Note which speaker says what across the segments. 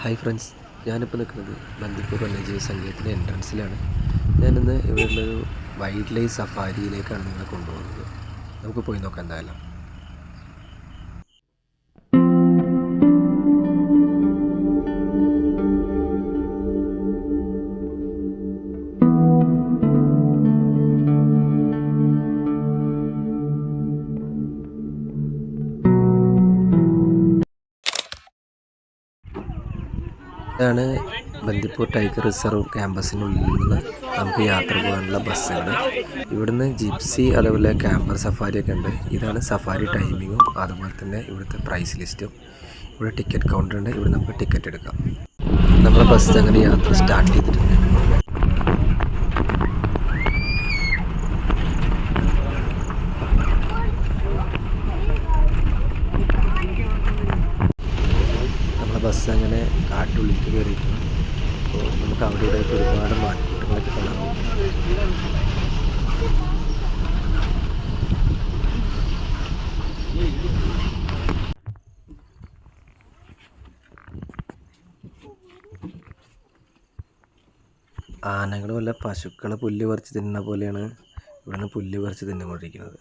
Speaker 1: Hi friends, ഞാനിപ്പോൾ നിൽക്കുന്നത് ബന്ദിപ്പൂർ വന്യജീവി സങ്കേതത്തിൻ്റെ എൻട്രൻസിലാണ്. ഞാനിന്ന് ഇവിടെയുള്ളൊരു വൈൽഡ് ലൈഫ് സഫാരിയിലേക്കാണ് നിങ്ങളെ കൊണ്ടുപോകുന്നത്. നമുക്ക് പോയി നോക്കാം എന്തായാലും. ഇതാണ് ബന്ദിപ്പൂർ ടൈഗർ റിസർവ് ക്യാമ്പസിനുള്ളിൽ നിന്ന് നമുക്ക് യാത്ര പോകാനുള്ള ബസ്സുകൾ. ഇവിടുന്ന് ജിപ്സി അതേപോലെ ക്യാമ്പർ സഫാരിയൊക്കെ ഉണ്ട്. ഇതാണ് സഫാരി ടൈമിങ്ങും അതുപോലെ തന്നെ ഇവിടുത്തെ പ്രൈസ് ലിസ്റ്റും. ഇവിടെ ടിക്കറ്റ് കൗണ്ടർ ഉണ്ട്. ഇവിടെ നമുക്ക് ടിക്കറ്റ് എടുക്കാം. നമ്മളെ ബസ് അങ്ങനെ യാത്ര സ്റ്റാർട്ട് ചെയ്തിട്ടുണ്ട്. ബസ് അങ്ങനെ കാട്ടുള്ളിലേക്ക് കയറിയിരുന്നു. അപ്പോൾ നമുക്ക് അവിടെ ഇവിടെയൊക്കെ ഒരുപാട് മാറ്റങ്ങളൊക്കെ കാണാൻ പറ്റും. ആനകൾ വല്ല പശുക്കളെ പുല്ല് പറിച്ച് തിന്നുന്ന പോലെയാണ് ഇവിടുന്ന് പുല്ല് പറിച്ച് തിന്നുകൊണ്ടിരിക്കുന്നത്.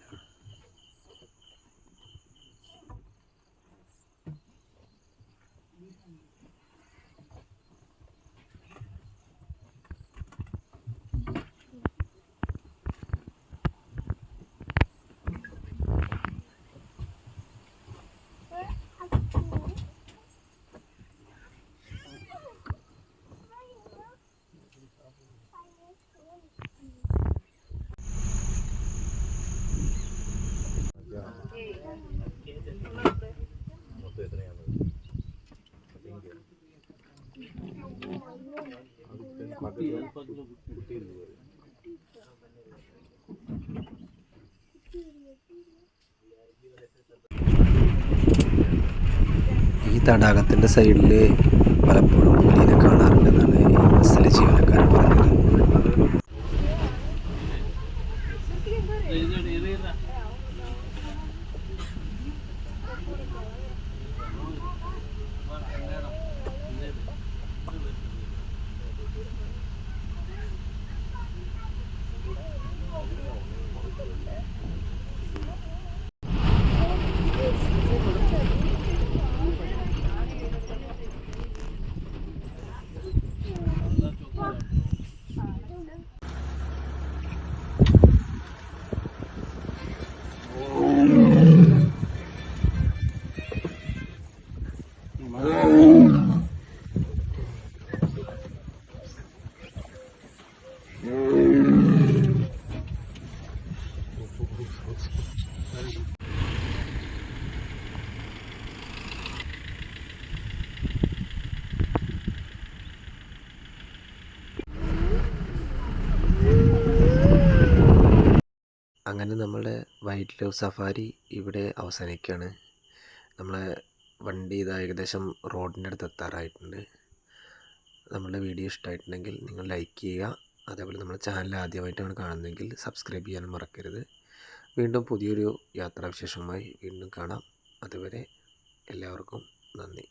Speaker 1: ഈ തടാകത്തിൻ്റെ സൈഡിൽ പലപ്പോഴും പുലിനെ കാണാറുണ്ടെന്നാണ് ഈ ബസ്സിലെ ജീവനക്കാരൻ പറഞ്ഞത്. അങ്ങനെ നമ്മുടെ വൈൽഡ് ലൈഫ് സഫാരി ഇവിടെ അവസാനിക്കുകയാണ്. നമ്മളെ വണ്ടി ഇതാ ഏകദേശം റോഡിൻ്റെ അടുത്ത് എത്താറായിട്ടുണ്ട്. നമ്മുടെ വീഡിയോ ഇഷ്ടമായിട്ടുണ്ടെങ്കിൽ നിങ്ങൾ ലൈക്ക് ചെയ്യുക. അതേപോലെ നമ്മുടെ ചാനൽ ആദ്യമായിട്ടാണ് കാണുന്നതെങ്കിൽ സബ്സ്ക്രൈബ് ചെയ്യാനും മറക്കരുത്. വീണ്ടും പുതിയൊരു യാത്രാവിശേഷമായി വീണ്ടും കാണാം. അതുവരെ എല്ലാവർക്കും നന്ദി.